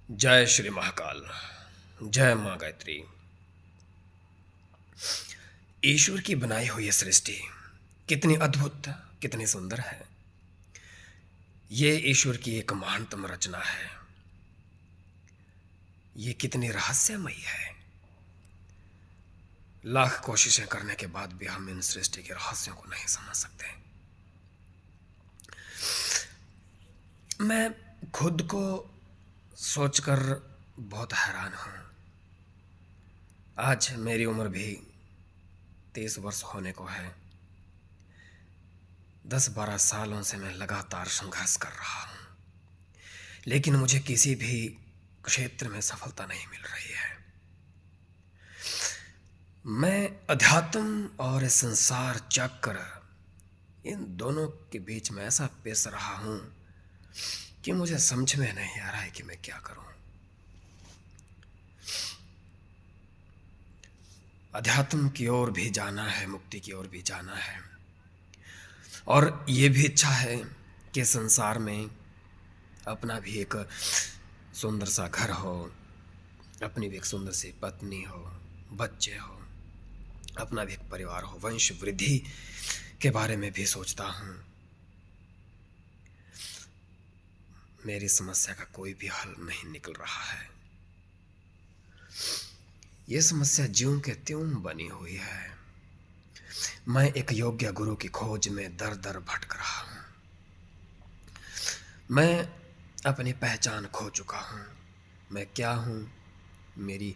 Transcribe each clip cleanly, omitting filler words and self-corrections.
जय श्री महाकाल। जय माँ गायत्री। ईश्वर की बनाई हुई ये सृष्टि कितनी अद्भुत, कितनी सुंदर है। ये ईश्वर की एक महानतम रचना है। ये कितनी रहस्यमयी है। लाख कोशिशें करने के बाद भी हम इन सृष्टि के रहस्यों को नहीं समझ सकते। मैं खुद को सोचकर बहुत हैरान हूं। आज मेरी उम्र भी 30 वर्ष होने को है। 10-12 सालों से मैं लगातार संघर्ष कर रहा हूं, लेकिन मुझे किसी भी क्षेत्र में सफलता नहीं मिल रही है। मैं अध्यात्म और संसार चक्र, इन दोनों के बीच में ऐसा पेश रहा हूं कि मुझे समझ में नहीं आ रहा है कि मैं क्या करूं। अध्यात्म की ओर भी जाना है, मुक्ति की ओर भी जाना है, और ये भी इच्छा है कि संसार में अपना भी एक सुंदर सा घर हो, अपनी भी एक सुंदर सी पत्नी हो, बच्चे हो, अपना भी एक परिवार हो। वंश वृद्धि के बारे में भी सोचता हूँ। मेरी समस्या का कोई भी हल नहीं निकल रहा है। ये समस्या ज्यों के त्यों बनी हुई है। मैं एक योग्य गुरु की खोज में दर दर भटक रहा हूँ। मैं अपनी पहचान खो चुका हूँ। मैं क्या हूँ, मेरी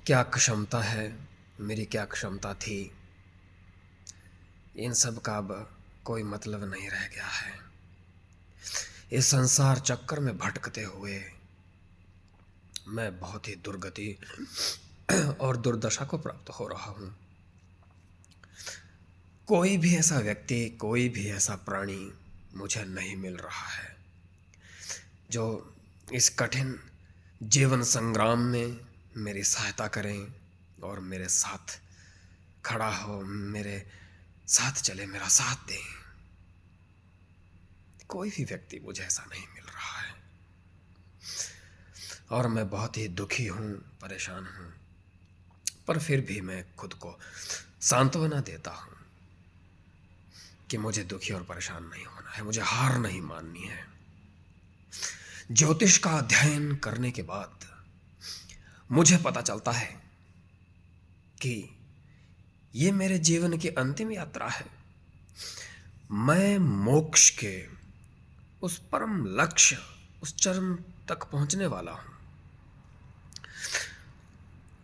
क्या क्षमता है, मेरी क्या क्षमता थी, इन सब का अब कोई मतलब नहीं रह गया है। इस संसार चक्कर में भटकते हुए मैं बहुत ही दुर्गति और दुर्दशा को प्राप्त हो रहा हूँ। कोई भी ऐसा व्यक्ति, कोई भी ऐसा प्राणी मुझे नहीं मिल रहा है जो इस कठिन जीवन संग्राम में मेरी सहायता करें और मेरे साथ खड़ा हो, मेरे साथ चले, मेरा साथ दें। कोई भी व्यक्ति मुझे ऐसा नहीं मिल रहा है और मैं बहुत ही दुखी हूँ, परेशान हूँ। पर फिर भी मैं खुद को सांत्वना देता हूँ कि मुझे दुखी और परेशान नहीं होना है, मुझे हार नहीं माननी है। ज्योतिष का अध्ययन करने के बाद मुझे पता चलता है कि ये मेरे जीवन की अंतिम यात्रा है। मैं मोक्ष के उस परम लक्ष्य, उस चरम तक पहुंचने वाला हूं।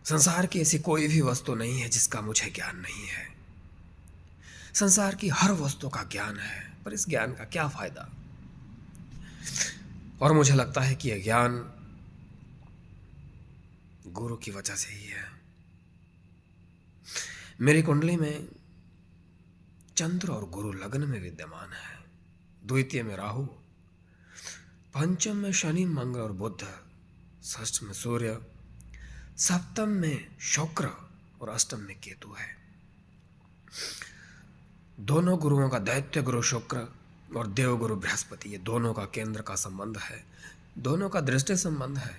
संसार की ऐसी कोई भी वस्तु नहीं है जिसका मुझे ज्ञान नहीं है। संसार की हर वस्तु का ज्ञान है, पर इस ज्ञान का क्या फायदा। और मुझे लगता है कि यह ज्ञान गुरु की वजह से ही है। मेरी कुंडली में चंद्र और गुरु लग्न में विद्यमान है, द्वितीय में राहु, पंचम में शनि मंगल और बुध, षष्ठ में सूर्य, सप्तम में शुक्र और अष्टम में केतु है। दोनों गुरुओं का, दैत्य गुरु शुक्र और देव गुरु बृहस्पति, ये दोनों का केंद्र का संबंध है, दोनों का दृष्टि संबंध है।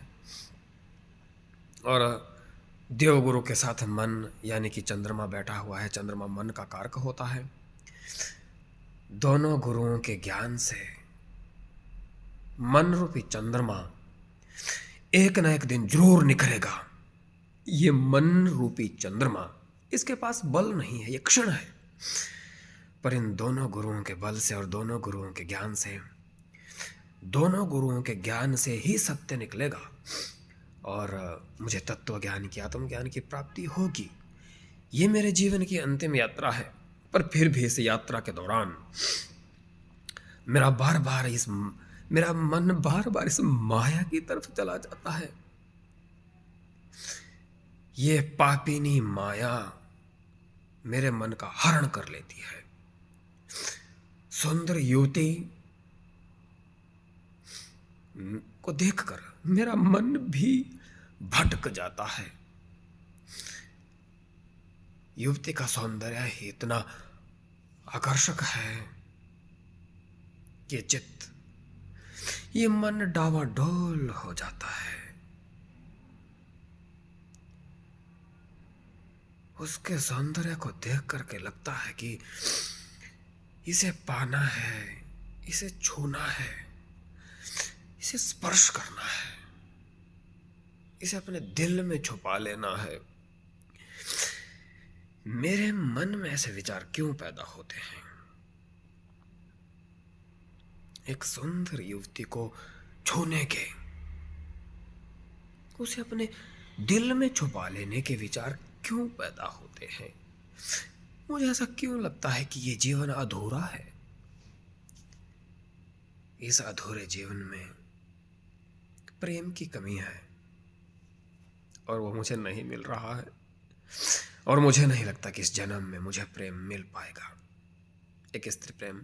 और देव गुरु के साथ मन यानी कि चंद्रमा बैठा हुआ है। चंद्रमा मन का कारक होता है। दोनों गुरुओं के ज्ञान से मन रूपी चंद्रमा एक ना एक दिन जरूर निखरेगा। ये मन रूपी चंद्रमा, इसके पास बल नहीं है, ये क्षण है, पर इन दोनों गुरुओं के बल से और दोनों गुरुओं के ज्ञान से, दोनों गुरुओं के ज्ञान से ही सत्य निकलेगा और मुझे तत्व ज्ञान की, आत्मज्ञान की प्राप्ति होगी। ये मेरे जीवन की अंतिम यात्रा है। पर फिर भी इस यात्रा के दौरान मेरा मन बार बार इस माया की तरफ चला जाता है। ये पापिनी माया मेरे मन का हरण कर लेती है। सुंदर युवती को देखकर मेरा मन भी भटक जाता है। युवती का सौंदर्य ही इतना आकर्षक है कि चित्त, ये मन डावाडोल हो जाता है। उसके सौंदर्य को देख करके लगता है कि इसे पाना है, इसे छूना है, इसे स्पर्श करना है, इसे अपने दिल में छुपा लेना है। मेरे मन में ऐसे विचार क्यों पैदा होते हैं? एक सुंदर युवती को छूने के, उसे अपने दिल में छुपा लेने के विचार क्यों पैदा होते हैं? मुझे ऐसा क्यों लगता है कि ये जीवन अधूरा है? इस अधूरे जीवन में प्रेम की कमी है और वो मुझे नहीं मिल रहा है, और मुझे नहीं लगता कि इस जन्म में मुझे प्रेम मिल पाएगा। एक स्त्री प्रेम।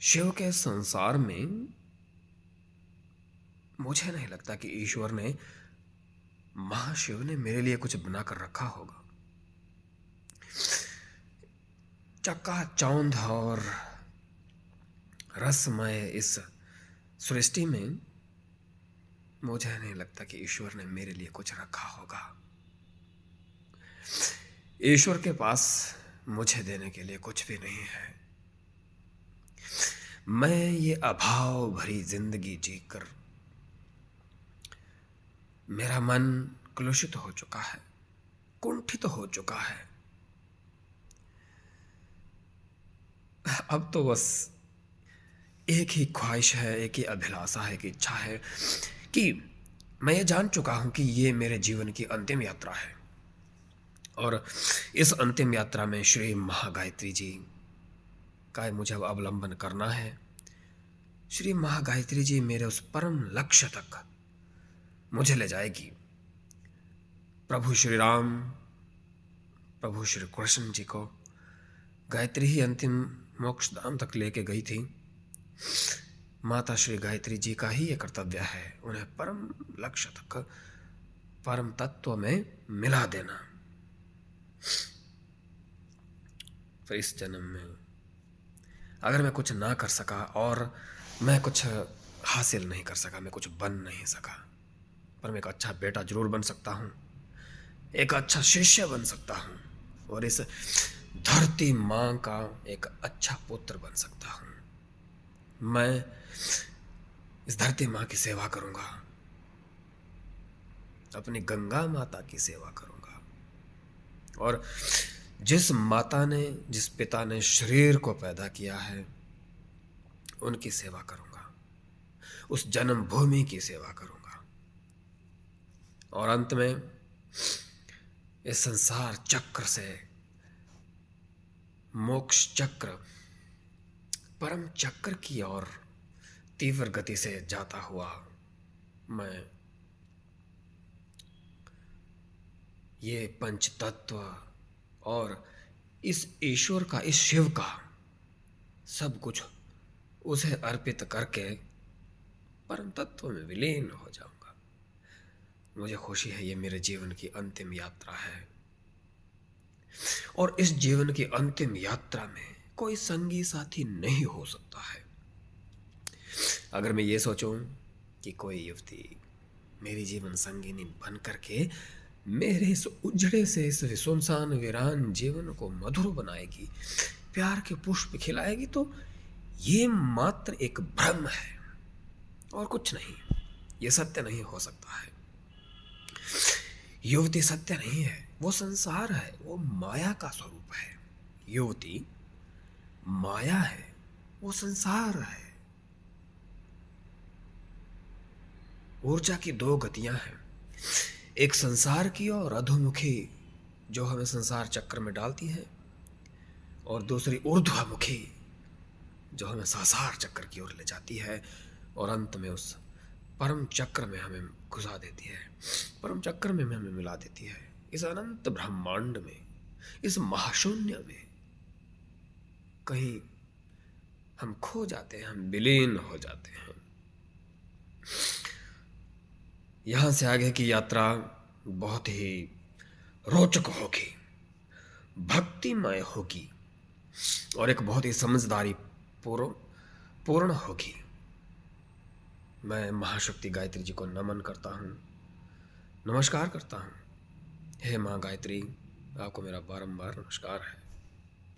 शिव के संसार में मुझे नहीं लगता कि ईश्वर ने, महाशिव ने मेरे लिए कुछ बनाकर रखा होगा। चकाचौंध और रसमय इस सृष्टि में मुझे नहीं लगता कि ईश्वर ने मेरे लिए कुछ रखा होगा। ईश्वर के पास मुझे देने के लिए कुछ भी नहीं है। मैं ये अभाव भरी जिंदगी जीकर मेरा मन कलुषित हो चुका है, कुंठित हो चुका है। अब तो बस एक ही ख्वाहिश है, एक ही अभिलाषा है, एक इच्छा है कि मैं ये जान चुका हूं कि ये मेरे जीवन की अंतिम यात्रा है, और इस अंतिम यात्रा में श्री महागायत्री जी का मुझे अब अवलंबन करना है। श्री महागायत्री जी मेरे उस परम लक्ष्य तक मुझे ले जाएगी। प्रभु श्री राम, प्रभु श्री कृष्ण जी को गायत्री ही अंतिम मोक्ष धाम तक लेके गई थी। माता श्री गायत्री जी का ही ये कर्तव्य है उन्हें परम लक्ष्य तक, परम तत्व में मिला देना। फिर इस जन्म में अगर मैं कुछ ना कर सका और मैं कुछ हासिल नहीं कर सका, मैं कुछ बन नहीं सका, पर मैं एक अच्छा बेटा जरूर बन सकता हूँ, एक अच्छा शिष्य बन सकता हूँ, और इस धरती माँ का एक अच्छा पुत्र बन सकता हूँ। मैं इस धरती माँ की सेवा करूँगा, अपनी गंगा माता की सेवा करूँगा, और जिस माता ने, जिस पिता ने शरीर को पैदा किया है उनकी सेवा करूँगा, उस जन्मभूमि की सेवा करूँगा, और अंत में इस संसार चक्र से, मोक्ष चक्र, परम चक्र की ओर तीव्र गति से जाता हुआ मैं ये पंच तत्व और इस ईश्वर का, इस शिव का सब कुछ उसे अर्पित करके परम तत्व में विलीन हो जाऊंगा। मुझे खुशी है ये मेरे जीवन की अंतिम यात्रा है, और इस जीवन की अंतिम यात्रा में कोई संगी साथी नहीं हो सकता है। अगर मैं ये सोचूं कि कोई युवती मेरी जीवन संगिनी बन करके मेरे इस उजड़े से, इस सुनसान वीरान जीवन को मधुर बनाएगी, प्यार के पुष्प खिलाएगी, तो ये मात्र एक भ्रम है और कुछ नहीं। ये सत्य नहीं हो सकता है। युवती सत्य नहीं है, वो संसार है, वो माया का स्वरूप है। युवती माया है, वो संसार है। ऊर्जा की दो गतियां हैं, एक संसार की और अधोमुखी जो हमें संसार चक्र में डालती है, और दूसरी ऊर्ध्वमुखी जो हमें संसार चक्र की ओर ले जाती है, और अंत में उस परम चक्र में हमें घुसा देती है, परम चक्र में हमें मिला देती है। इस अनंत ब्रह्मांड में, इस महाशून्य में कहीं हम खो जाते हैं, हम विलीन हो जाते हैं। यहां से आगे की यात्रा बहुत ही रोचक होगी, भक्तिमय होगी, और एक बहुत ही समझदारी पूर्ण होगी। मैं महाशक्ति गायत्री जी को नमन करता हूँ, नमस्कार करता हूँ, हे माँ गायत्री, आपको मेरा बारंबार नमस्कार है।